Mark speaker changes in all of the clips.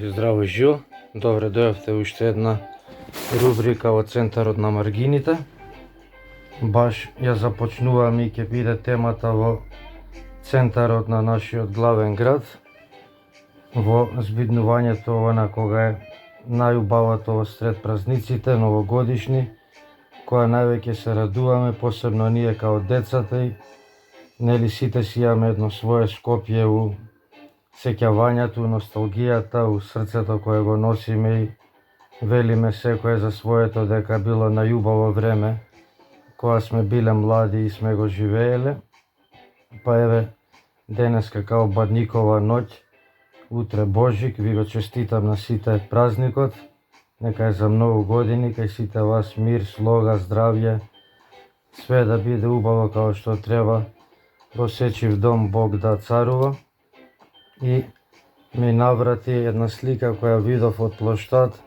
Speaker 1: Здраво живо, добре дојавте уште една рубрика во центарот на маргините. Баш ја започнуваме и ќе биде темата во центарот на нашиот главен град, во збиднувањето ова на кога е најубавото сред празниците, новогодишни, која највеќе се радуваме, посебно ние као децата и нели сите си имаме едно свое Скопје у сеќавањето, носталгијата, у срцето кое го носиме и велиме секој за своето дека било најубаво време кога сме биле млади и сме го живееле. Па еве, денеска као Бадникова ноќ, утре Божик, ви го честитам на сите празникот, нека е за многу години, кај сите вас мир, слога, здравје, све да биде убаво као што треба, во сечив дом Бог да царува. И ми наврати една слика која видов од плоштад,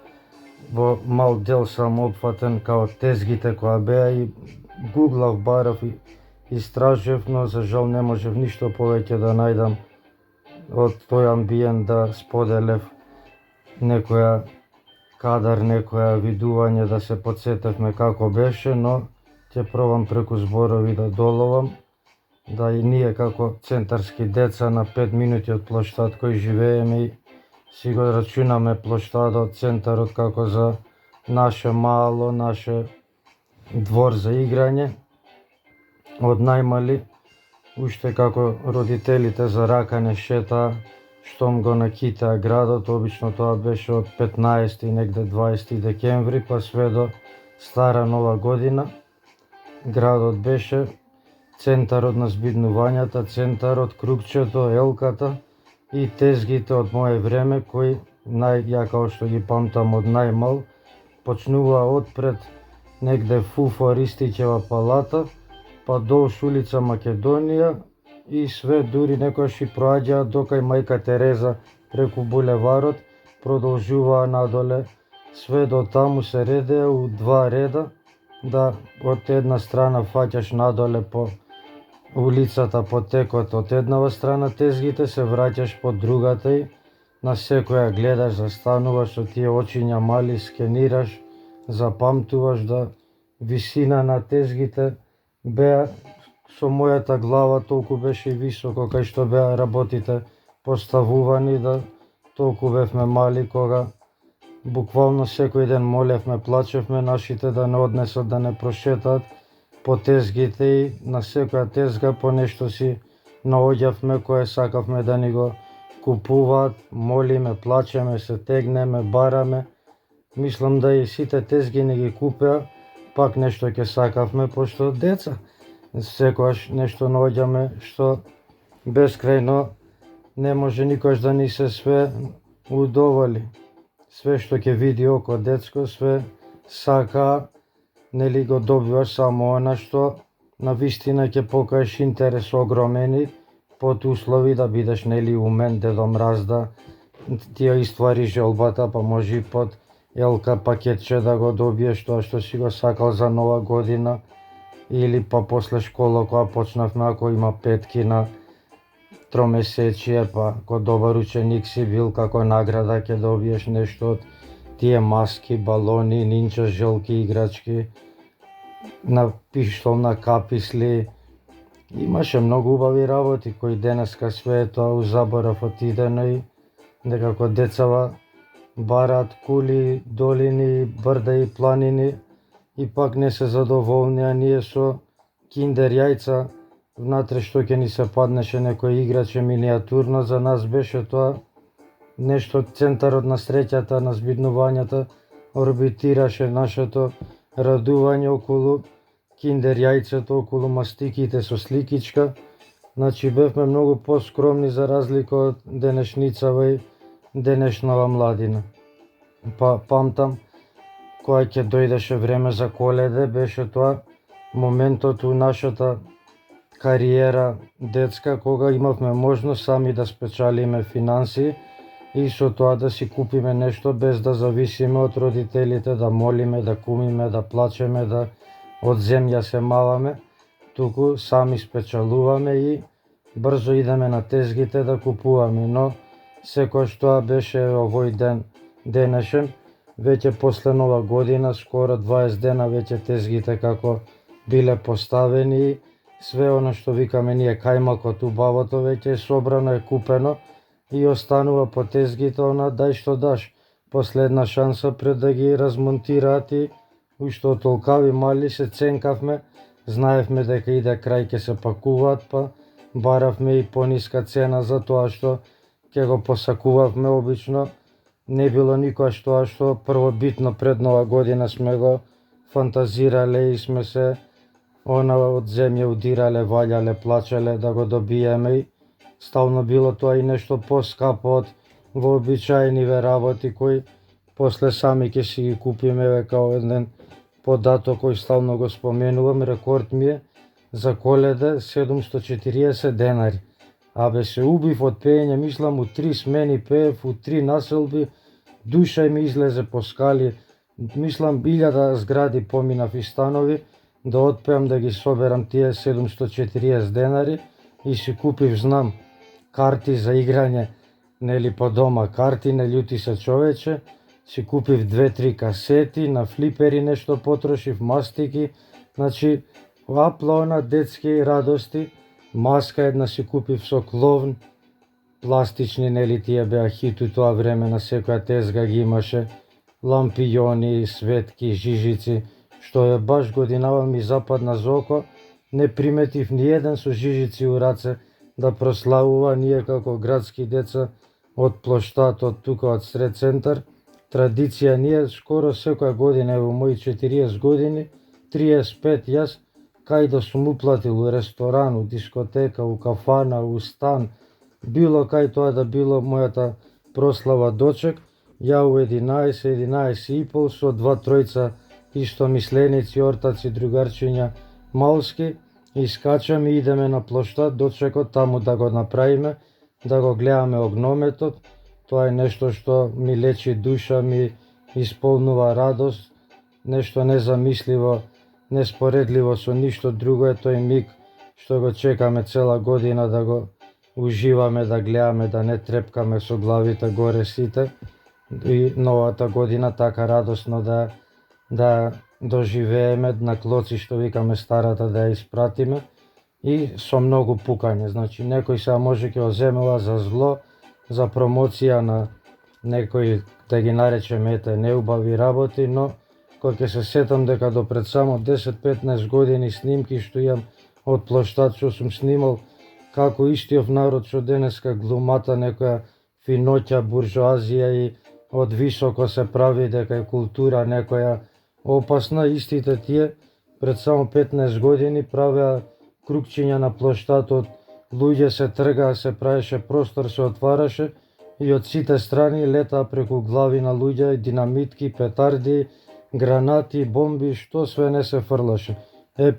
Speaker 1: во мал дел сам опфатен као тезгите која беа и гуглав, барав и истражев, но за жал не можев ништо повеќе да најдам од тој амбиент да споделев некоја кадар, некоја видување да се потсетевме како беше, но ќе пробам преку зборови да доловам, да и ние како центарски деца на 5 минути од плоштад кој живееме и си го рачунаме плоштадот, центарот како за наше мало, наше двор за играње. Од најмали, уште како родителите за ракане шетаа, штом го накитаа градот, обично тоа беше од 15 и негде 20 декември, па све до Стара Нова година. Градот беше центарот на збиднувањата, центарот, кругчето, елката и тезгите од моје време, кои ја као што ги памтам од најмал, почнува одпред негде Фуфо Ристичева палата, па долж улица Македонија и све дури некојаш и проаѓаат до кај Мајка Тереза преку булеварот, продолжуваа надоле, све до таму се редеа у два реда, да од една страна фаќаш надоле по улицата, по текот од еднава страна тезгите, се враќаш по другата и на секоја гледаш, застануваш со тие очиња мали, скенираш, запамтуваш да висина на тезгите беа со мојата глава толку беше високо кај што беа работите поставувани, да толку бевме мали кога буквално секој ден молевме, плачевме нашите да не однесат, да не прошетаат по тезгите и на секоја тезга по нешто си наоѓавме кое сакавме да ни го купуваат, молиме, плачеме, се тегнеме, бараме. Мислам да и сите тезги не ги купеа, пак нешто ќе сакавме, пошто деца секојаш нешто наоѓаме што бескрајно не може никош да ни се све удоволи. Све што ќе види око детско, све сака, нели го добиваш само она што на вистина ќе покажеш интерес огромен и под услови да бидеш нели умен, Дедо Мраз, да ти ја иствари желбата, па може и под елка пакетче да го добиеш тоа што си го сакал за Нова година, или па после школа кога почнавме, ако има петки на тромесечие, па ко добар ученик си бил, како награда ќе добиеш нешто од тие маски, балони, нинча желки, играчки, на пиштолна каписли. Имаше многу убави работи кои денеска све е тоа у заборав отидено и некако децава бараат кули, долини, брда и планини и пак не се задоволни, а ние со киндер јајца внатре што ќе ни се паднеше некој играче минијатурно, за нас беше тоа нешто, центарот на среќата, на збиднувањата, орбитираше нашето радување околу киндер јајцето, околу мастиките со сликичка. Значи бевме многу поскромни за разлика од денешницава и денешнава младина. Па памтам, кога ќе дојдеше време за Коледе, беше тоа моментот у нашата кариера детска, кога имавме можност сами да спечалиме финанси и со тоа да си купиме нешто без да зависиме од родителите, да молиме, да кумиме, да плачеме, да од земја се маваме, туку сами спечалуваме и брзо идеме на тезгите да купуваме. Но секојаш тоа беше овој ден денешен, веќе после нова година, скоро 20 дена веќе тезгите како биле поставени, све оно што викаме ние кајмакот убавото веќе е собрано, е купено и останува по тезгите она дај што даш, последна шанса пред да ги размонтираат и уште од толкави мали се ценкавме, знаевме дека иде крај ќе се пакуваат, па баравме и пониска цена за тоа што ќе го посакувавме обично. Не било никогаш тоа што првобитно пред нова година сме го фантазирале и сме се од земја удирале, ваљале, плачеле да го добиеме и стално било тоа и нешто поскапо од вообичаениве работи кои после сами ќе си ги купиме, као еден податок кој стално го споменувам, рекорд ми е за Коледа 740 денари. Абе се убив од пеење, мислам у 3 смени пеев, у 3 населби, душа ми излезе по скали, мислам 1000 згради поминав и станови, да отпеам да ги соберам тие 740 денари и си купив, знам, карти за играње, нели по дома карти, не љути се човече, си купив 2-3 касети, на флипери нешто потрошив, мастики, значи аплона детски радости, маска една си купив со кловн, пластични, нели тие беа хит у тоа време, на секоја тезга ги имаше, лампиони, светки, жижици, што е баш годинава ми западна за око, не приметив ни еден со жижици у раце да прославува, ние како градски деца од плоштатот тука од Сред центар, традиција ние скоро секоја година, во мои 40 години, 35 јас, кај да сум уплатил у ресторан, у дискотека, у кафана, у стан, било кај тоа да било мојата прослава дочек, ја у 11 и пол со 2-3 истомисленици, ортаци, другарчиња малски, искачаме и идеме на плоштад, дочекот таму да го направиме, да го гледаме огнометот, тоа е нешто што ми лечи душа, ми исполнува радост, нешто незамисливо, неспоредливо со ништо друго е тој миг што го чекаме цела година да го уживаме, да гледаме, да не трепкаме со главите горе сите и новата година така радосно да доживееме на клоци, што викаме старата, да ја испратиме и со многу пукање. Значи некој сега може ќе оземела за зло, за промоција на некои, да ги наречеме ете неубави работи, но кој ќе се сетам дека до пред само 10-15 години снимки што имам од плоштад што сум снимал, како истиот народ што денеска глумата некоја финоќа, буржоазија и од високо се прави дека е култура некоја опасна, истите тие пред само 15 години правеа кругчиња на плоштатот, луѓе се тргаа, се правеше простор, се отвараше и од сите страни летаа преку глави на луѓе динамитки, петарди, гранати, бомби, што све не се фрлаше.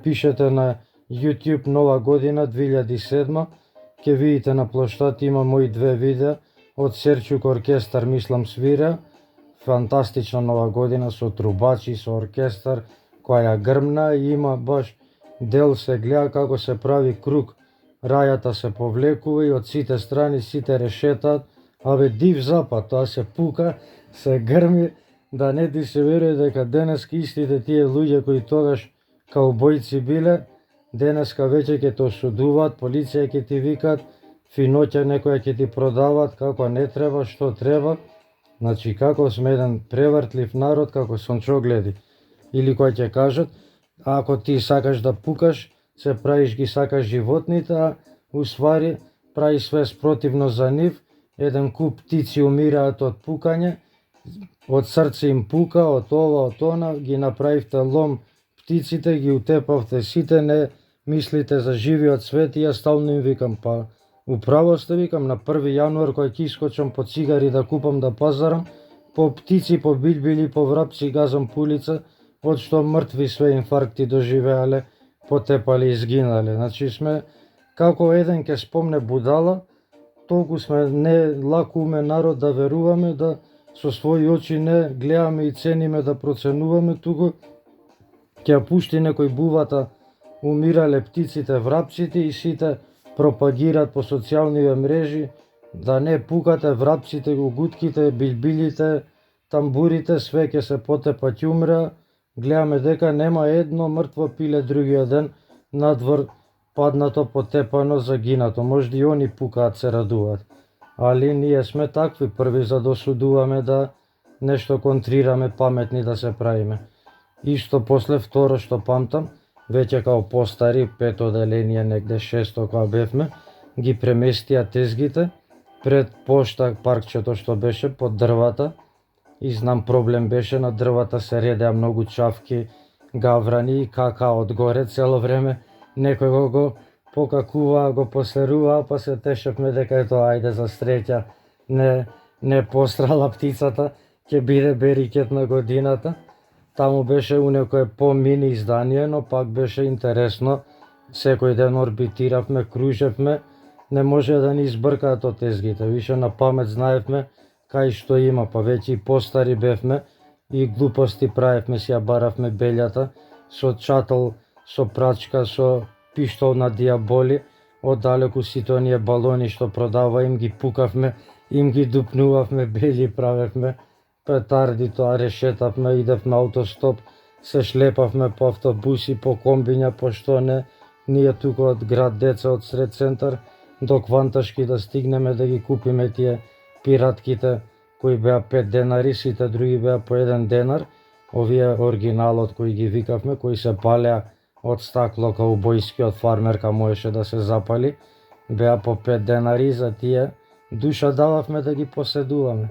Speaker 1: Пишете на YouTube Нова година 2007, ќе видите на плоштад има мои 2 видеа од Серчук оркестар, мислам свира, фантастична Нова година со трубачи, со оркестар, која ја грмна и има баш дел се гледа како се прави круг, рајата се повлекува и од сите страни сите решетаат, абе див запад, тоа се пука, се грми, да не ти се верува дека денеска истите тие луѓе кои тогаш каубојци биле, денеска веќе ќе те осудуваат, полиција ќе ти викаат, финоќа некоја ќе ти продаваат како не треба, што треба. Значи како сме еден превртлив народ, како сончогледи. Или кој ќе кажат, ако ти сакаш да пукаш, се правиш ги сакаш животните, а уствари прави све спротивно за нив, еден куп птици умираат од пукање, од срце им пука, од ова, од она, ги направивте лом птиците, ги утепавте сите, не мислите за живиот свет и ја стално им викам, па управо сте, викам, на 1 јануар кој ќе искочам по цигари да купам да пазарам, по птици, по билбили, по врапци газам пулица, од што мртви све инфаркти доживеале, потепале и изгинале. Значи сме како еден ќе спомне будала, толку сме не лако уме народ да веруваме, да со своји очи не гледаме и цениме да проценуваме, туку ќе пушти некој бувата, умирале птиците, врапците и сите пропагираат по социјалниве мрежи, да не пукате врапците, гутките, билбилите, тамбурите, све ќе се потепа ќе умре. Гледаме дека нема едно мртво пиле другиот ден надвор паднато, потепано, загинато. Можда и они пукаат, се радуваат. Али ние сме такви, први за да осудуваме, да нешто контрираме, паметни да се правиме. Исто после второ што памтам, веќе као постари, 5 оделение, негде 6 кога бевме, ги преместија тезгите пред пошта паркчето што беше под дрвата. И знам проблем беше, на дрвата се редеа многу чавки, гаврани и кака одгоре цело време. Некој го покакуваа, го посеруваа, па се тешевме дека ето ајде за среќа не пострала птицата, ќе биде берикет на годината. Таму беше у некое по-мини издание, но пак беше интересно. Секој ден орбитиравме, кружевме, не може да ни избркаат од тезгите. Више на памет знаевме кај што има, па веќе и постари бевме и глупости правевме, си ја баравме белјата со чатал, со прачка, со пиштол на диаболи, оддалеку сите оние балони што продава, им ги пукавме, им ги дупнувавме, бели правевме, петарди, тоа решетавме, идевме автостоп, се шлепавме по автобуси, по комбиња, по што не, ние тука од град деца, од сред центар, до Кванташки да стигнеме да ги купиме тие пиратките, кои беа 5 денари, сите други беа по 1 денар, овие оригиналот кои ги викавме, кои се палеа од стакло каубојскиот фармерка можеше да се запали, беа по 5 денари, за тие душа дававме да ги поседуваме.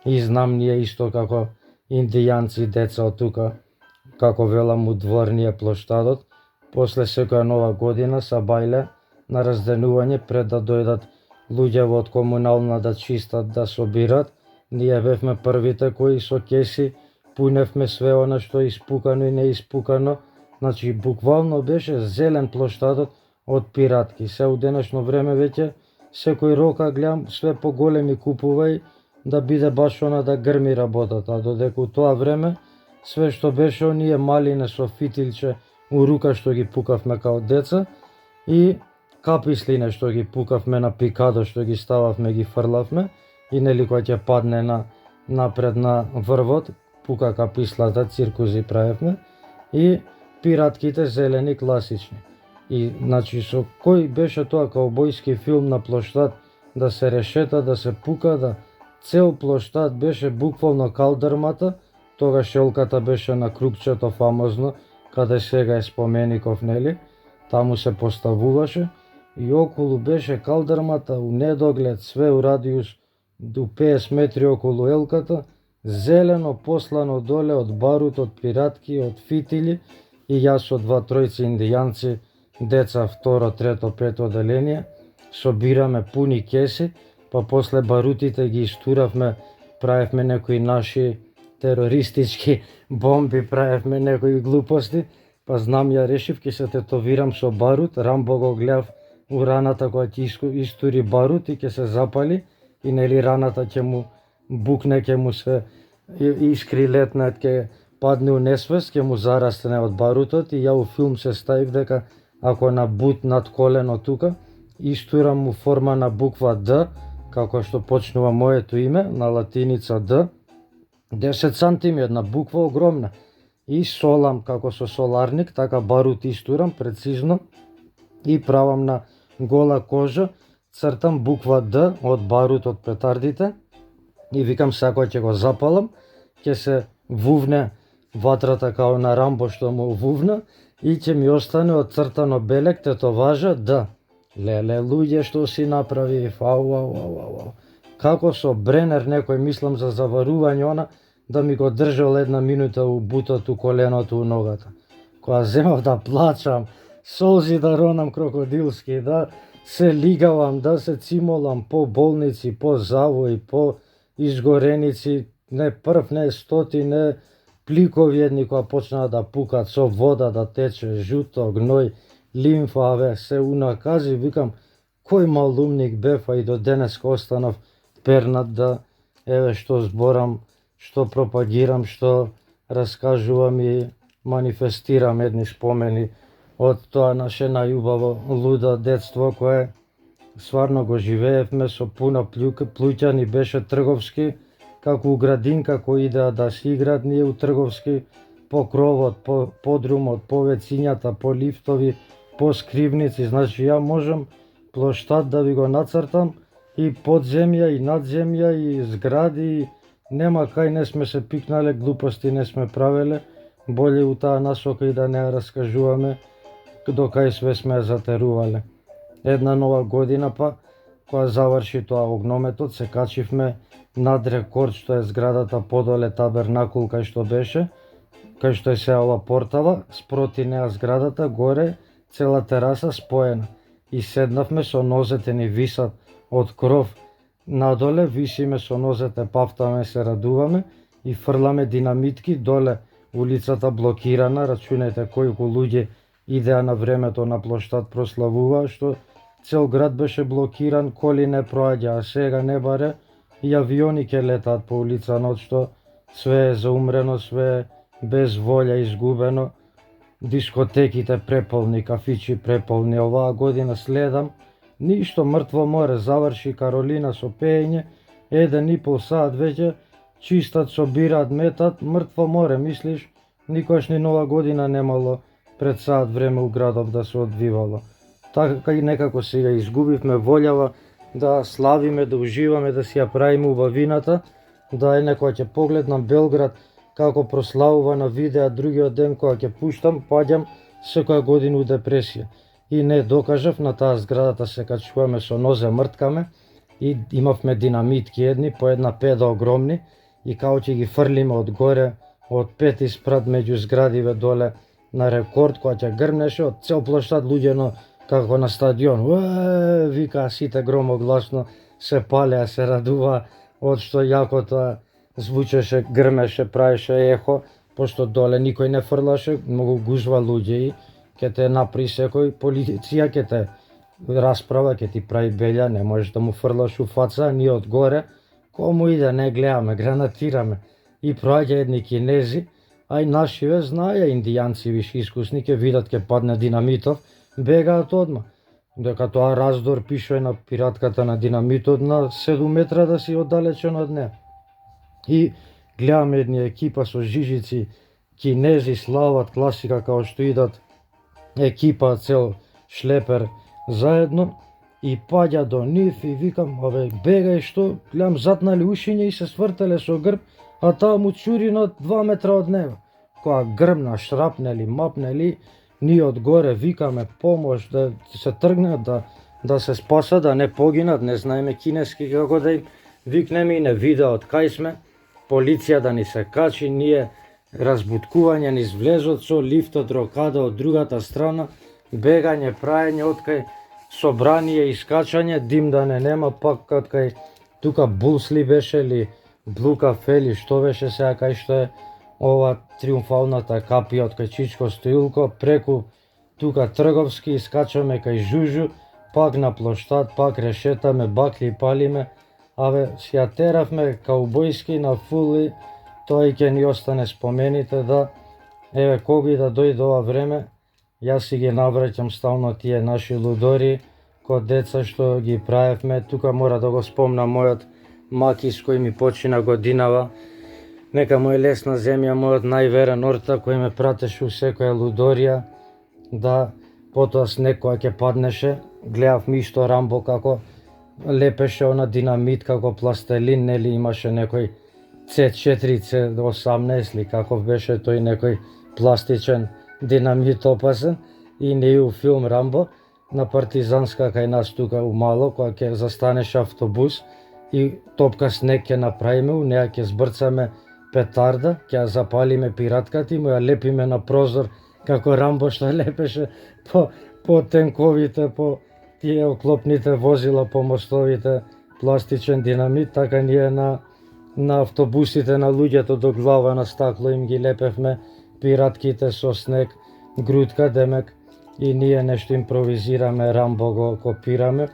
Speaker 1: И знам ние исто како индијанци деца од тука, како велам у дворније плоштадот, после секоја нова година са бајле на разденување пред да дојдат луѓево од комунална да чистат, да собират. Ние бевме првите кои со кеси пуневме све она што е испукано и неиспукано. Значи буквално беше зелен плоштадот од пиратки. Се у денешно време веќе секој рока гледам све поголеми купувај да биде баш она да грми работата, а додека у тоа време све што беше оние малине со фитилче у рука што ги пукавме као деца и капислине што ги пукавме на пикадо, што ги стававме, ги фрлавме и нели кој ќе падне напред на врвот, пука капислата, циркузи правевме и пиратките зелени класични. И значи со кој беше тоа каубојски филм на плоштад да се решета, да се пука, да цел плоштад беше буквално калдрмата, тогаш шелката беше на кругчето фамозно, каде сега е спомеников, нели, таму се поставуваше и околу беше калдрмата у недоглед, све у радиус до 50 метри околу елката, зелено послано доле од барут, од пиратки, од фитили и јас со 2-3 индијанци, деца 2, 3, 5 оделение, собираме пуни кеси, па после барутите ги истуравме, правевме некои наши терористички бомби, правевме некои глупости, па знам ја решив ќе се тетовирам со барут, Рамбо го гледав у раната која ќе истури барут и ќе се запали и нели раната ќе му букне, ќе му се искри летнат, ќе падне у несвест, ќе му зарасне од барутот и ја у филм се ставив дека ако на бут над колено тука, истурам му форма на буква Д, како што почнува моето име, на латиница Д, 10 сантими, една буква огромна. И солам како со соларник, така барут истурам прецизно и правам на гола кожа, цртам буква Д од барут од петардите и викам сакој ќе го запалам, ќе се вувне ватрата као на Рамбо што му вувна и ќе ми остане одцртано белек тетоважа Д. Леле, луѓе, што си направи, ау. Како со бренер некој, мислам за заварување она, да ми го држал една минута у бутот, у коленото, у ногата. Кога земав да плачам, солзи да ронам крокодилски, да се лигавам, да се цимолам по болници, по завои, по изгореници, не прв, не стоти, не пликови едни која почнаа да пукат со вода да тече, жуто, гној, лимфа, се унакази, викам, кој малумник бев, а и до денеска останав пернат да, еве што зборам, што пропагирам, што раскажувам и манифестирам едни спомени од тоа наше најубаво лудо детство кое стварно го живеевме со пуна плуќа, ни беше трговски, како у градинка кои идеа да си играат, ние у трговски, по кровот, по подрумот, по вецињата, по лифтови, по скривници. Значи ја можам плоштад да ви го нацртам и подземја и надземја и згради, нема кај не сме се пикнале, глупости не сме правеле, боле у таа насока и да не ја раскажуваме до кај све сме затерувале. Една нова година па, кога заврши тоа огнометот, се качивме над рекорд, што е зградата подоле табернакул кај што беше, кај што е сега ова портава, спроти неа зградата, горе цела тераса споена. И седнавме со нозете ни висат од кров надоле, висиме со нозете, пафтаме, се радуваме и фрламе динамитки доле, улицата блокирана, рачунајте колку луѓе идеа на времето на плоштад прославуваа, што цел град беше блокиран, коли не проаѓа, а сега не баре и авиони ќе летаат по улицанот, што све е заумрено, све е без волја, изгубено, дискотеките преполни, кафичи преполни. Оваа година следам, ништо, мртво море, заврши Каролина со пеење, 1,5 сат веќе, чистат, собираат, метат, мртво море, мислиш, никош ни нова година немало пред саат време у градов да се одвивало. Така и некако сега изгубивме волјава да славиме, да уживаме, да си ја правиме убавината, да е некоја ќе погледнам Белград како прославува на видеа, другиот ден кога ќе пуштам, паѓам секоја година у депресија. И не докажав, на таа зградата се качуваме со нозе, мрткаме и имавме динамитки едни, по една педа огромни, и као ќе ги фрлиме од горе, од 5 спрат меѓу зградиве доле на рекорд, која ќе грмнеше од цел плоштад луѓено како на стадион. Вика сите громогласно, се палеа, се радуваа од што јако тоа звучеше, грмеше, правеше ехо, пошто доле никој не фрлаше, многу гужва луѓе и ќе те напри секој, полиција ќе те расправа, ќе ти прави белја, не можеш да му фрлаш у фаца, ние од горе, кому иде, не гледаме, гранатираме. И проаѓа едни кинези, а и нашиве знаја, индијанци виш искусни, ќе видат ќе падне динамитов, бегаат одма. Дека тоа раздор пишува на пиратката на динамитот на 7 метра да си оддалечен од неа. И гледаме едни екипа со жижици, кинези слават класика као што идат екипа, цел шлепер заедно, и паѓа до нив и викам, абе бегај, што, гледам затнали ушиња и се свртеле со грб, а таа му чури на 2 метра од него. Која грмна, шрапнели, мапнели, ние од горе викаме помош, да се тргнат, да се спасат, да не погинат, не знаеме кинески како да им викнеме и не видеа од кај сме, полиција да ни се качи, ние разбуткување низ влезот со лифтот, рокада од другата страна, бегање, праење од кај собрание, искачање, дим да не нема, пак од кај тука Булсли беше ли, Блу кафе ли, што беше сега кај што е ова триумфалната капија од кај Чичко Стоилко, преку тука трговски, искачаме кај Жужу, пак на плоштад, пак решетаме, бакли палиме, аве си ја теравме каубојски на фули, тоа и ќе ни остане спомените да, еве кога и да дојде ова време, јас си ги навраќам стално тие наши лудори, ко деца што ги правевме. Тука мора да го спомнам мојот Макис кој ми почина годинава, нека му е лесна земја, мојот најверен орта кој ме пратеше у секоја лудорија, да потоа снег која ќе паднеше, гледав ми исто Рамбо како лепеше она динамит како пластелин, нели имаше некој C4, C18 ли каков беше тој, некој пластичен динамит опасен, и не у филм Рамбо на Партизанска кај нас тука у Мало, кога ќе застанеше автобус и топка снег ќе направиме, у неа ќе збрцаме петарда, ќе ја запалиме пиратката и му ја лепиме на прозор како Рамбо што лепеше по тенковите, по тие оклопните возила, по мостовите пластичен динамит, така ние на автобусите на луѓето до глава на стакло им ги лепевме пиратките со снег, грудка демек, и ние нешто импровизираме, Рамбо го копираме.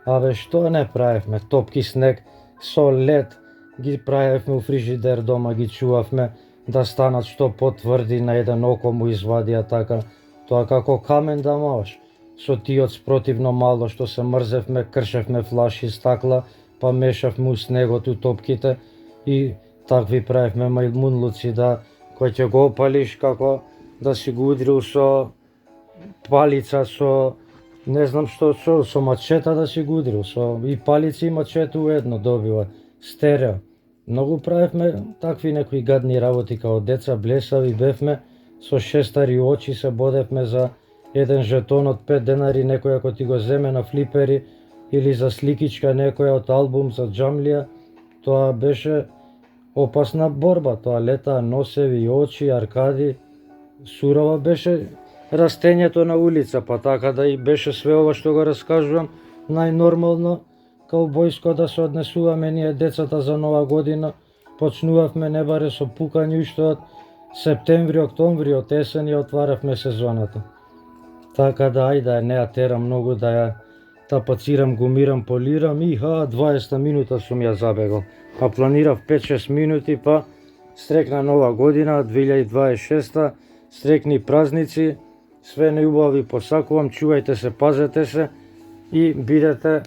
Speaker 1: Абе што не правевме, топки снег со лед ги правевме у фрижидер дома, ги чувавме да станат што потврди, на еден око му извадија така, тоа како камен да можеш. со тиот спротивно мало што се мрзевме, кршевме флаши, стакла, па мешавме у снегот у топките и такви правевме мајмунлуци да кој ќе го опалиш како да си го удрил со палица, со не знам што, со мачета да си го удрил, со и палици и мачета уедно добива, стерео. Многу правевме такви некои гадни работи као деца, блесави бевме, со шестари очи се бодевме за еден жетон од 5 денари, некој ако ти го земе на флипери или за сликичка некоја од албум за џамлија, тоа беше опасна борба, тоа летаа носеви, очи, аркади, сурова беше растењето на улица, па така да и беше све ова што го раскажувам, најнормално каубојско да се однесуваме ние децата за Нова година. Почнувавме небаре со пукање уште од септември, октомври, од есен ја отваравме сезоната. Така да ајде, не ја терам многу да ја тапацирам, гумирам, полирам и 20 минута сум ја забегал. Па планирав 5-6 минути, па стрекна Нова година 2026, стрекни празници, све најубави посакувам, чувајте се, пазете се и бидете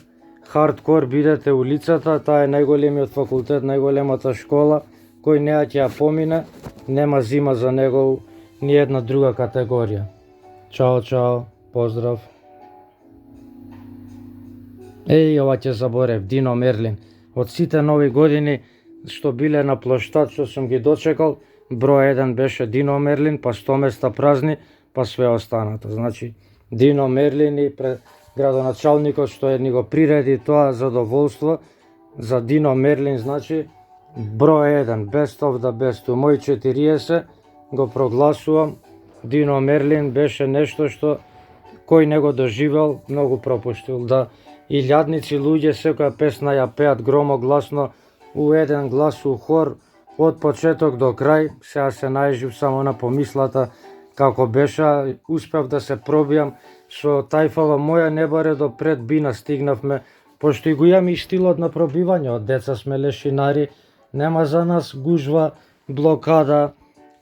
Speaker 1: хардкор, бидете улицата, таа е најголемиот факултет, најголемата школа, кој неа ќе ја помине, нема зима за него ни една друга категорија. Чао, чао, поздрав. Ова ќе заборев, Дино Мерлин. Од сите нови години што биле на плоштад, што сум ги дочекал, број 1 беше Дино Мерлин, па 100 места празни, па све останато. Значи, Дино Мерлин и градоначалникот што ни го приреди тоа задоволство за Дино Мерлин, значи, број 1, best of the best. У мој 40 го прогласувам, Дино Мерлин беше нешто што кој не го доживел, многу пропуштил. Да илјадници луѓе секоја песна ја пеат громогласно, у еден глас, у хор, од почеток до крај. Сега се најжив само на помислата како беше, успев да се пробијам со тајфава моја небаре до пред Бина стигнавме, пошто и го имам и стилот на пробивање, од деца сме лешинари, нема за нас гужва, блокада,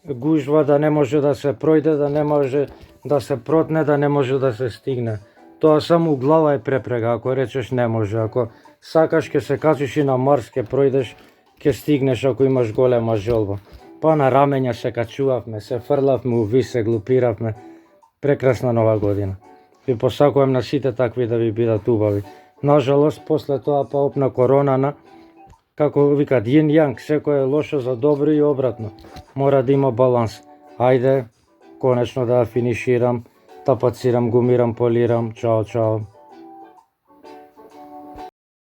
Speaker 1: гужва да не може да се пројде, да не може да се протне, да не може да се стигне. Тоа само у глава е препрега, ако речеш не може, ако сакаш ке се качиш и на Марс, ке пројдеш, ке стигнеш ако имаш голема желба. Па на рамења се качувавме, се фрлавме, уви се глупиравме. Прекрасна Нова година. Ви посакувам на сите такви да ви бидат убави. Нажалост, после тоа па опна коронана, како викат јин јанг, секој е лошо за добро и обратно. Мора да има баланс. Ајде, конечно да ја финиширам, тапацирам, гумирам, полирам. Чао, чао.